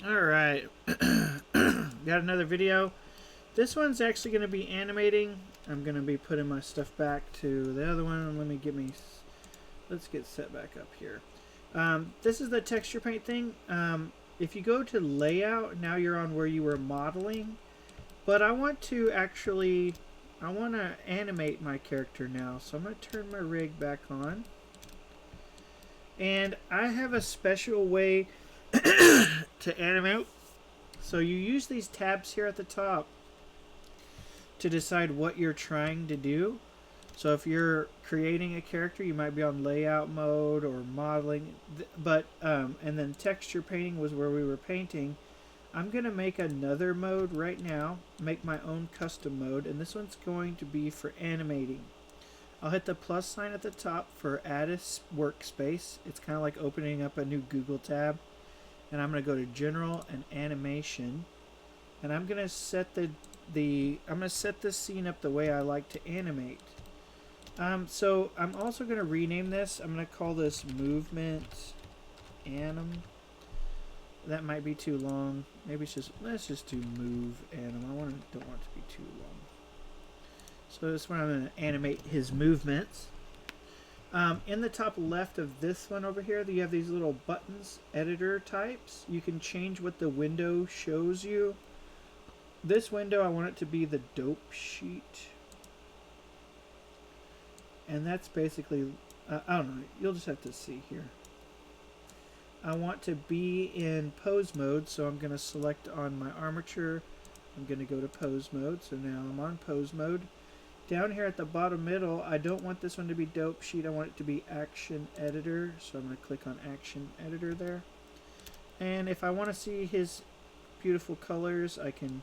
Alright, got another video. This one's actually going to be animating. I'm going to be putting my stuff back to the other one. Let's get set back up here. This is the texture paint thing. If you go to layout, now you're on where you were modeling. But I want to animate my character now. So I'm going to turn my rig back on. And I have a special way to animate. So you use these tabs here at the top to decide what you're trying to do. So if you're creating a character, you might be on layout mode or modeling, and then texture painting was where we were painting. I'm going to make another mode right now, make my own custom mode, and this one's going to be for animating. I'll hit the plus sign at the top for add a workspace. It's kind of like opening up a new Google tab. And I'm going to go to general and animation. And I'm going to set this scene up the way I like to animate. So I'm also going to rename this. I'm going to call this movement anim. That might be too long. Maybe let's just do move anim. Don't want it to be too long. So this one I'm going to animate his movements. In the top left of this one over here, you have these little buttons, editor types. You can change what the window shows you. This window, I want it to be the dope sheet. And that's basically, I don't know, you'll just have to see here. I want to be in pose mode, so I'm going to select on my armature. I'm going to go to pose mode, so now I'm on pose mode. Down here at the bottom middle, I don't want this one to be dope sheet. I want it to be action editor. So I'm going to click on action editor there. And if I want to see his beautiful colors, I can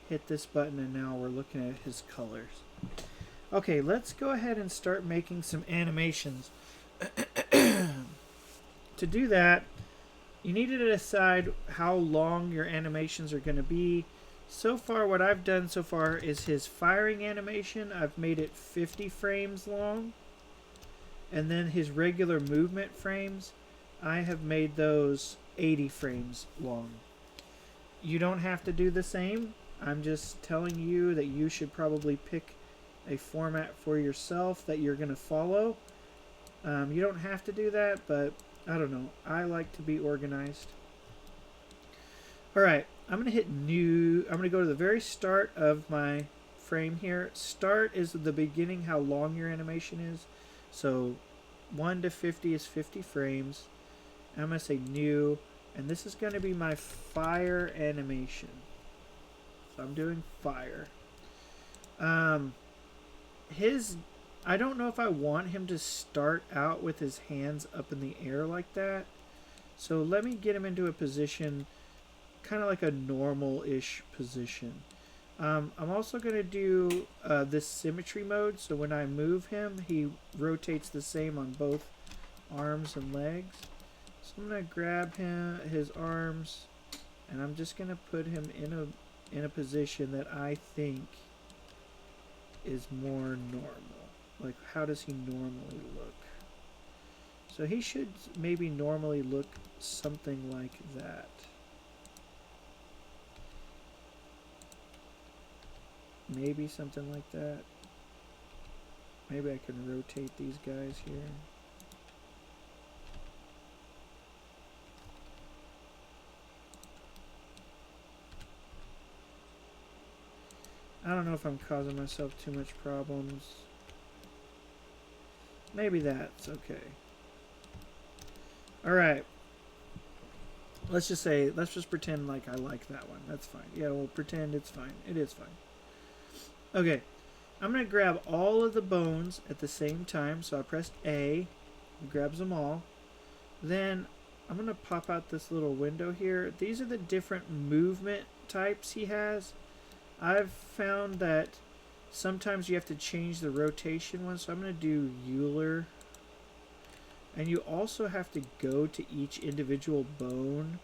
hit this button and now we're looking at his colors. Okay, let's go ahead and start making some animations. To do that, you need to decide how long your animations are going to be. So far, what I've done so far is his firing animation. I've made it 50 frames long. And then his regular movement frames, I have made those 80 frames long. You don't have to do the same. I'm just telling you that you should probably pick a format for yourself that you're going to follow. You don't have to do that, but I don't know. I like to be organized. Alright, I'm going to hit new. I'm going to go to the very start of my frame here. Start is the beginning, how long your animation is. So 1 to 50 is 50 frames. I'm going to say new. And this is going to be my fire animation. So I'm doing fire. I don't know if I want him to start out with his hands up in the air like that. So let me get him into a position kind of like a normal-ish position. I'm also going to do this symmetry mode, so when I move him, he rotates the same on both arms and legs. So I'm going to grab his arms, and I'm just going to put him in a position that I think is more normal. Like, how does he normally look? So he should maybe normally look something like that. Maybe something like that. Maybe I can rotate these guys here. I don't know if I'm causing myself too much problems. Maybe that's okay. Alright. Let's just pretend like I like that one. That's fine. Yeah, we'll pretend it's fine. It is fine. Okay, I'm going to grab all of the bones at the same time. So I pressed A, it grabs them all. Then I'm going to pop out this little window here. These are the different movement types he has. I've found that sometimes you have to change the rotation one. So I'm going to do Euler. And you also have to go to each individual bone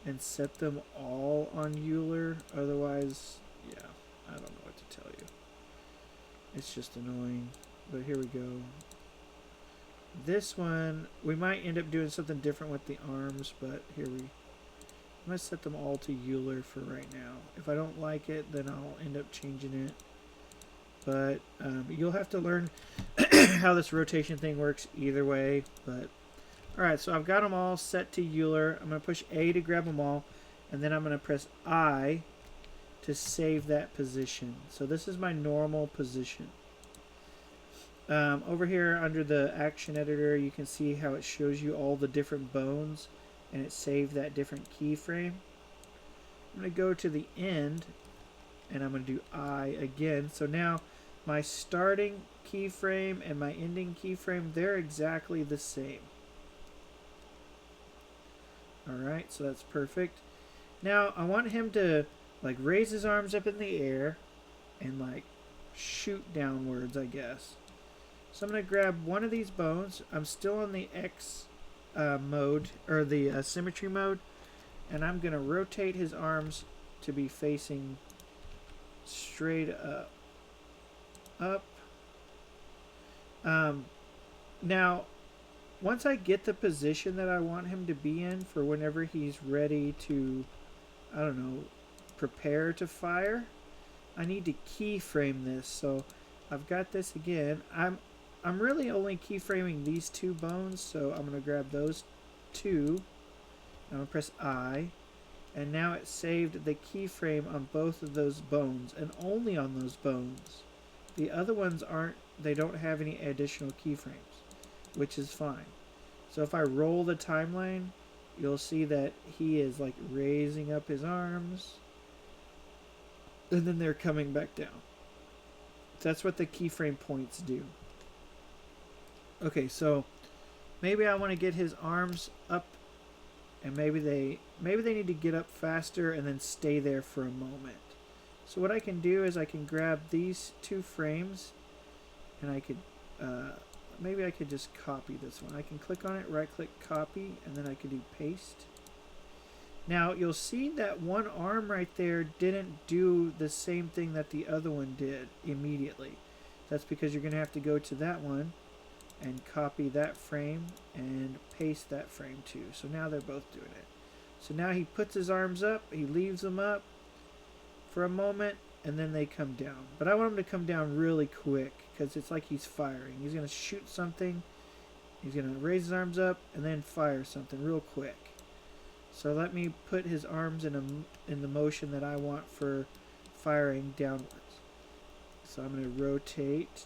and set them all on Euler. Otherwise, yeah, I don't know what to tell you. It's just annoying. But here we go. This one, we might end up doing something different with the arms, but here we I'm going to set them all to Euler for right now. If I don't like it, then I'll end up changing it. But you'll have to learn how this rotation thing works either way. But alright, so I've got them all set to Euler. I'm going to push A to grab them all. And then I'm going to press I to save that position. So this is my normal position. Over here under the action editor, you can see how it shows you all the different bones. And it saved that different keyframe. I'm going to go to the end. And I'm going to do I again. So now my starting keyframe and my ending keyframe, they're exactly the same. Alright, so that's perfect. Now I want him to like raise his arms up in the air and like shoot downwards, I guess. So I'm going to grab one of these bones. I'm still on the X mode, or the symmetry mode, and I'm going to rotate his arms to be facing straight up. Now, once I get the position that I want him to be in for whenever he's ready to, I don't know, prepare to fire, I need to keyframe this. So I've got this again. I'm really only keyframing these two bones, so I'm going to grab those two. I'm going to press I. And now it saved the keyframe on both of those bones, and only on those bones. The other ones aren't, they don't have any additional keyframes, which is fine. So if I roll the timeline, you'll see that he is like raising up his arms, and then they're coming back down. That's what the keyframe points do. Okay, so maybe I want to get his arms up, and maybe they need to get up faster and then stay there for a moment. So what I can do is I can grab these two frames, and I could maybe I could just copy this one. I can click on it, right click, copy, and then I can do paste. Now you'll see that one arm right there didn't do the same thing that the other one did immediately. That's because you're going to have to go to that one and copy that frame and paste that frame too. So now they're both doing it. So now he puts his arms up, he leaves them up for a moment, and then they come down. But I want him to come down really quick because it's like he's firing. He's going to shoot something, he's going to raise his arms up, and then fire something real quick. So let me put his arms in the motion that I want for firing downwards. So I'm going to rotate.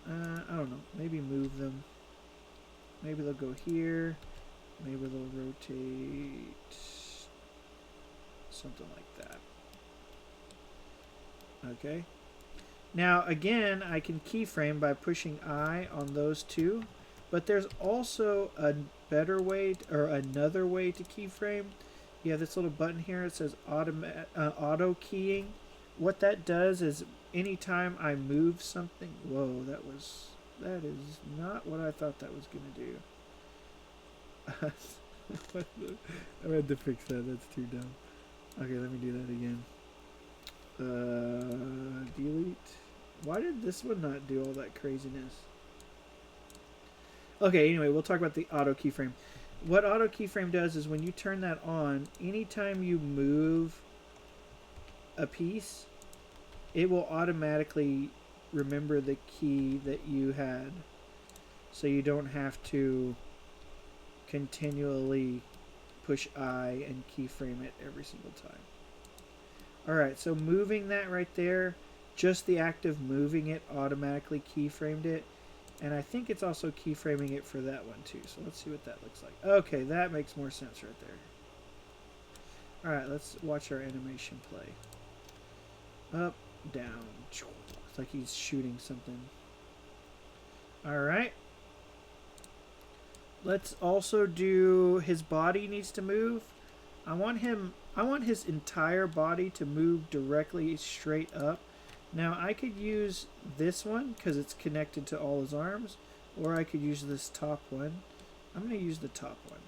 I don't know, maybe move them. Maybe they'll go here. Maybe they'll rotate something like that. Okay. Now again, I can keyframe by pushing I on those two, but there's also a better way or another way to keyframe. You have this little button here. It says auto keying. What that does is anytime I move something, whoa, that is not what I thought that was going to do. I had to fix that. That's too dumb. Okay, let me do that again. Delete. Why did this one not do all that craziness? Okay, anyway, we'll talk about the auto keyframe. What auto keyframe does is when you turn that on, anytime you move a piece, it will automatically remember the key that you had, so you don't have to continually push I and keyframe it every single time. Alright, so moving that right there, just the act of moving it automatically keyframed it, and I think it's also keyframing it for that one too. So let's see what that looks like. Okay, that makes more sense right there. Alright, let's watch our animation play. Up, down. It's like he's shooting something. Alright. Let's also do his body needs to move. I want his entire body to move directly straight up. Now I could use this one because it's connected to all his arms, or I could use this top one. I'm going to use the top one.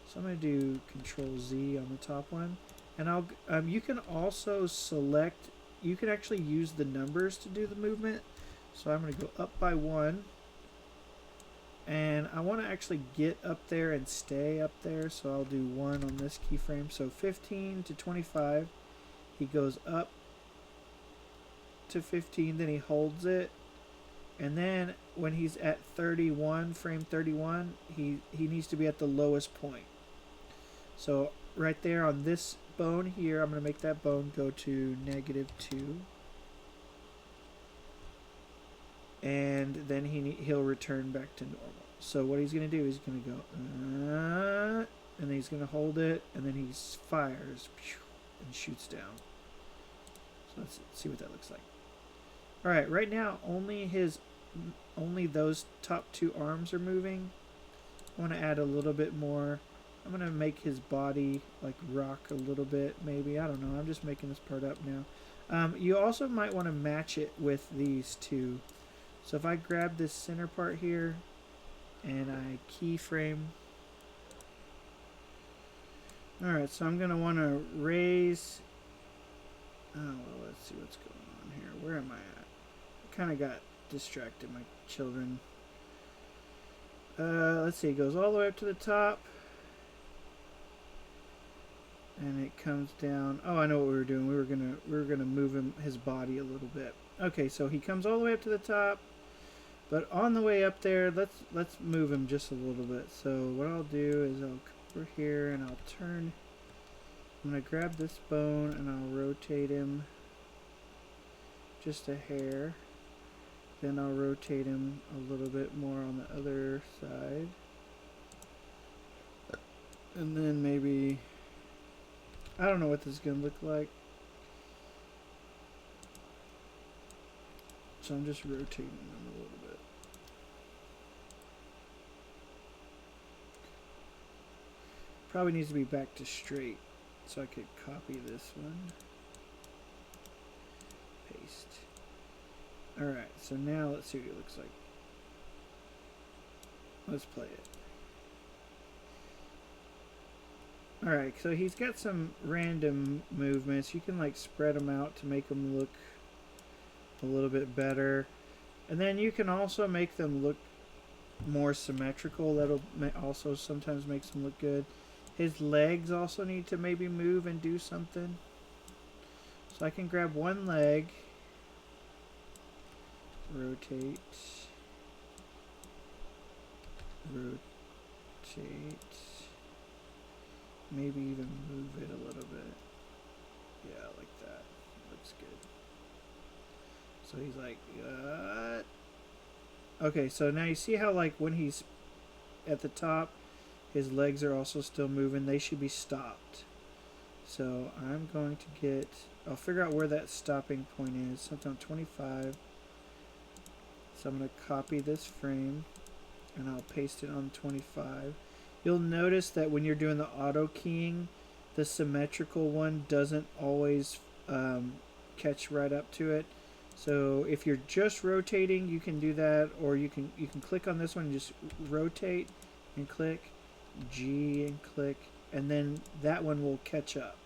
So I'm going to do Control Z on the top one, and you can also select. You can actually use the numbers to do the movement. So I'm going to go up by 1, And I want to actually get up there and stay up there, so I'll do 1 on this keyframe. So 15 to 25, he goes up to 15, then he holds it, and then when he's at 31, frame 31, he needs to be at the lowest point. So right there on this bone here, I'm going to make that bone go to -2. And then he'll return back to normal. So what he's going to do is he's going to go, and then he's going to hold it, and then he fires and shoots down. So let's see what that looks like. All right, right now only those top 2 arms are moving. I want to add a little bit more. I'm going to make his body like rock a little bit, maybe. I don't know. I'm just making this part up now. You also might want to match it with these 2. So if I grab this center part here and I keyframe. Alright, so I'm going to want to raise. Oh, well, let's see what's going on here. Where am I at? I kind of got distracted, my children. Let's see, it goes all the way up to the top. And it comes down. Oh, I know what we were doing. We were gonna move his body a little bit. Okay, so he comes all the way up to the top. But on the way up there, let's move him just a little bit. So what I'll do is I'll come over here and I'll turn. I'm going to grab this bone and I'll rotate him just a hair. Then I'll rotate him a little bit more on the other side. And then maybe, I don't know what this is going to look like. So I'm just rotating them a little bit. Probably needs to be back to straight, so I could copy this one. Paste. Alright, so now let's see what it looks like. Let's play it. Alright, so he's got some random movements. You can like spread them out to make them look a little bit better. And then you can also make them look more symmetrical. That'll also sometimes makes them look good. His legs also need to maybe move and do something. So I can grab one leg, rotate, maybe even move it a little bit. Yeah, like that. Looks good. So he's like, okay, so now you see how like when he's at the top, his legs are also still moving. They should be stopped. So I'm going to get, I'll figure out where that stopping point is. Something on 25. So I'm going to copy this frame and I'll paste it on 25. You'll notice that when you're doing the auto keying, the symmetrical one doesn't always catch right up to it. So if you're just rotating, you can do that, or you can click on this one and just rotate and click G and click, and then that one will catch up.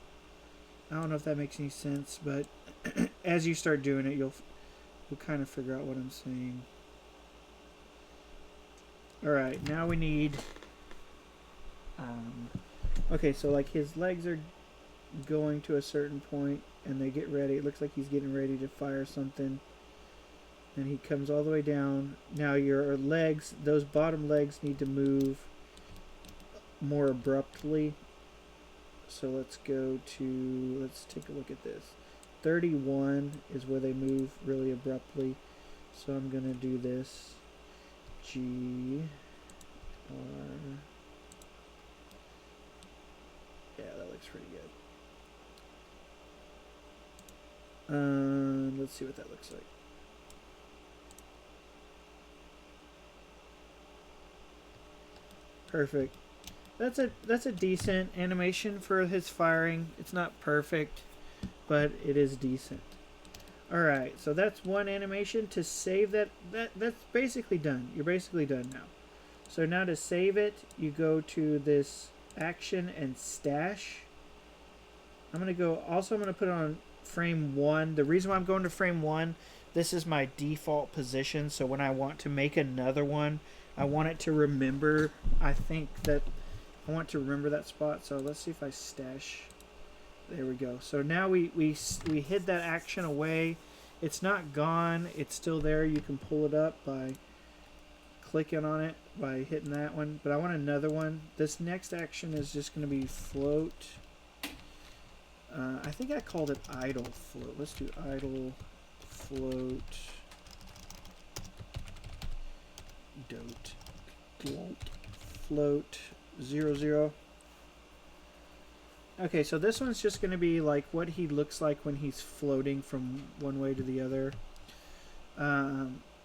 I don't know if that makes any sense, but as you start doing it, you'll kind of figure out what I'm saying. Alright, now we need okay, so like his legs are going to a certain point and they get ready. It looks like he's getting ready to fire something. And he comes all the way down. Now your legs, those bottom legs need to move more abruptly. So let's go to, let's take a look at this. 31 is where they move really abruptly. So I'm going to do this. G, R. Yeah, that looks pretty good. Let's see what that looks like. Perfect. That's a decent animation for his firing. It's not perfect, but it is decent. Alright, so that's one animation. To save that's basically done. You're basically done now. So now to save it, you go to this action and stash. I'm going to put it on frame 1. The reason why I'm going to frame 1, this is my default position, so when I want to make another one I want it to remember. I think that I want to remember that spot. So let's see if I stash. There we go. So now we hid that action away. It's not gone. It's still there. You can pull it up by clicking on it, by hitting that one. But I want another one. This next action is just going to be float. I think I called it idle float. Let's do idle float. Float 0, 0. Okay, so this one's just going to be like what he looks like when he's floating from one way to the other.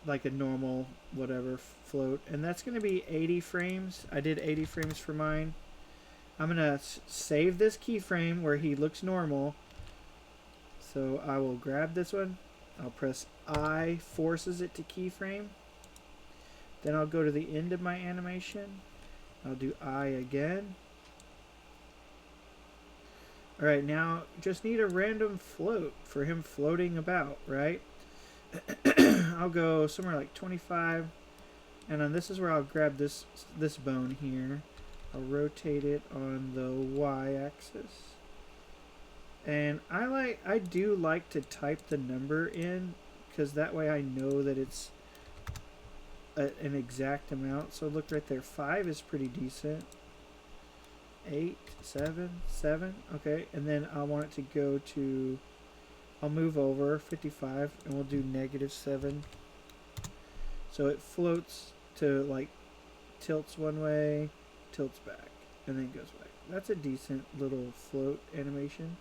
Like a normal whatever float. And that's going to be 80 frames. I did 80 frames for mine. I'm going to save this keyframe where he looks normal. So I will grab this one. I'll press I, forces it to keyframe. Then I'll go to the end of my animation. I'll do I again. Alright, now just need a random float for him floating about, right? I'll go somewhere like 25. And then this is where I'll grab this bone here. I'll rotate it on the y-axis. And I do like to type the number in, because that way I know that it's an exact amount. So look right there, 5 is pretty decent. 8, 7, 7, okay, and then I want it to go to, I'll move over 55 and we'll do -7. So it floats to, like, tilts one way, tilts back, and then goes back. That's a decent little float animation.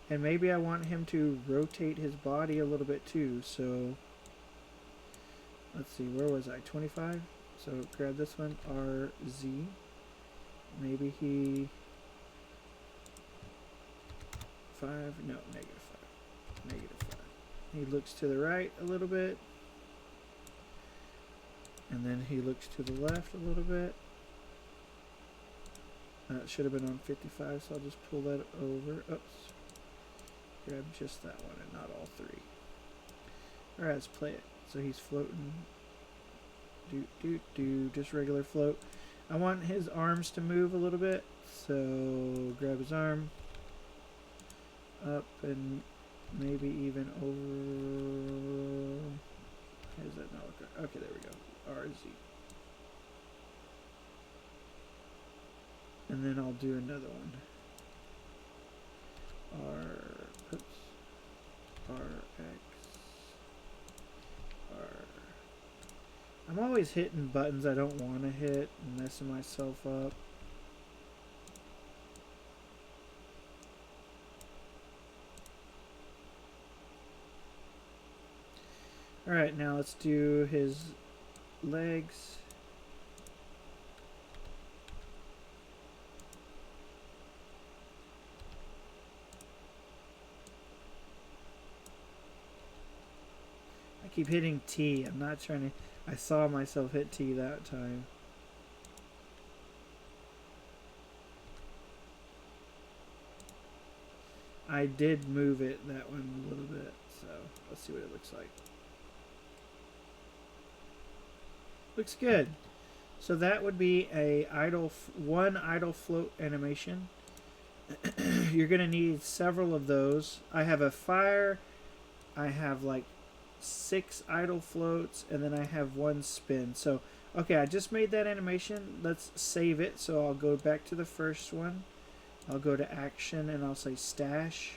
And maybe I want him to rotate his body a little bit too, so let's see, where was I? 25? So grab this one, RZ. Maybe he 5, no, -5. He looks to the right a little bit. And then he looks to the left a little bit. It should have been on 55, so I'll just pull that over. Oops. Grab just that one and not all 3. Alright, let's play it. So he's floating. Just regular float. I want his arms to move a little bit, so grab his arm up and maybe even over. How does that not look right? Okay, there we go. RZ. And then I'll do another one. RX. I'm always hitting buttons I don't want to hit and messing myself up. Alright, now let's do his legs. I keep hitting T. I'm not trying to... I saw myself hit T that time. I did move it, that one, a little bit. So, let's see what it looks like. Looks good. So that would be a one idle float animation. You're going to need several of those. I have a fire. I have like 6 idle floats, and then I have 1 spin. So, okay, I just made that animation. Let's save it. So I'll go back to the first one. I'll go to action, and I'll say stash.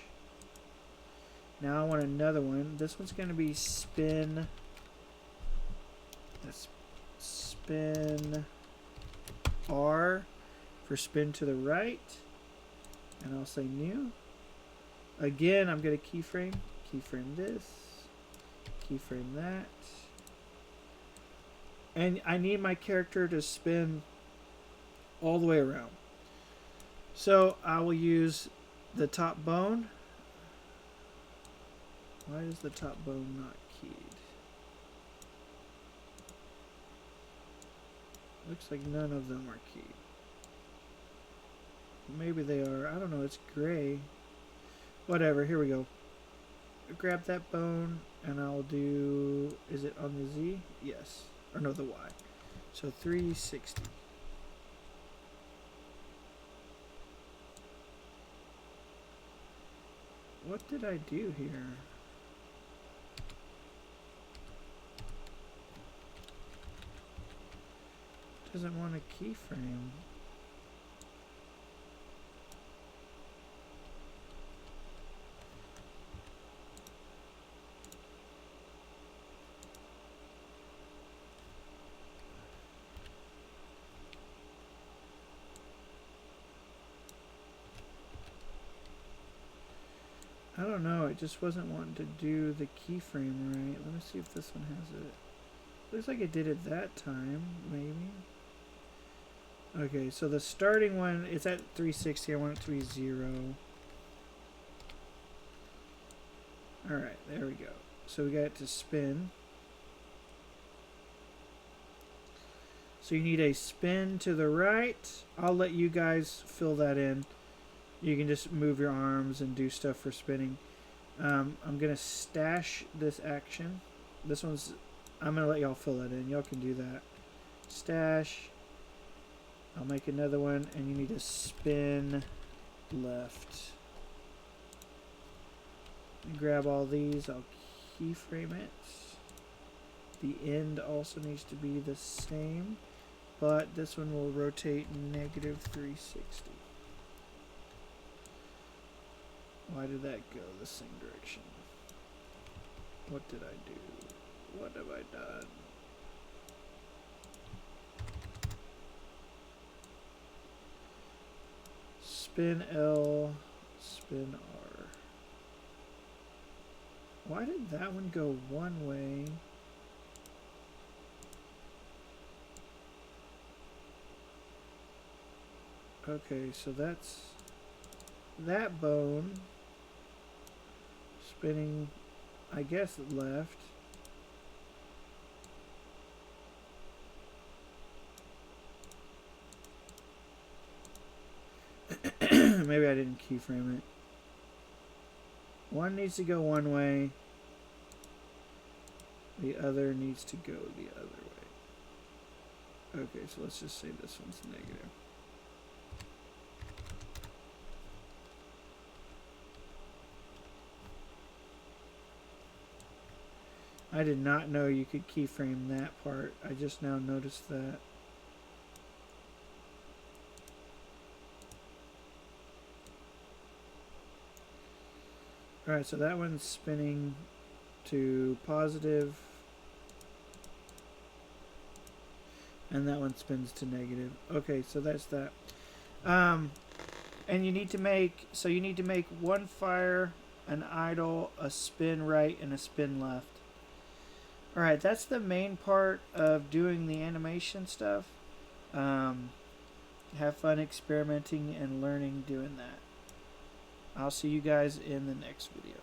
Now I want another one. This one's going to be spin. That's spin R for spin to the right. And I'll say new. Again, I'm going to keyframe this. Keyframe that. And I need my character to spin all the way around. So I will use the top bone. Why is the top bone not keyed? Looks like none of them are keyed. Maybe they are. I don't know. It's gray. Whatever. Here we go. Grab that bone, and I'll do... Is it on the Z? Yes. Or no, the Y. So 360. What did I do here? Doesn't want a keyframe. I don't know, it just wasn't wanting to do the keyframe right. Let me see if this one has it. Looks like it did it that time, maybe. Okay, so the starting one, it's at 360. I want it to be 0. Alright, there we go. So we got it to spin. So you need a spin to the right. I'll let you guys fill that in. You can just move your arms and do stuff for spinning. I'm going to stash this action. This one's... I'm going to let y'all fill that in. Y'all can do that. Stash. I'll make another one. And you need to spin left. Grab all these. I'll keyframe it. The end also needs to be the same. But this one will rotate negative 360. Why did that go the same direction? What did I do? What have I done? Spin L, spin R. Why did that one go one way? Okay, so that's that bone spinning, I guess, left. Maybe I didn't keyframe it. One needs to go one way. The other needs to go the other way. Okay, so let's just say this one's negative. I did not know you could keyframe that part. I just now noticed that. Alright, so that one's spinning to positive. And that one spins to negative. Okay, so that's that. And you need to make, so you need to make one fire, an idle, a spin right, and a spin left. Alright, that's the main part of doing the animation stuff. Have fun experimenting and learning doing that. I'll see you guys in the next video.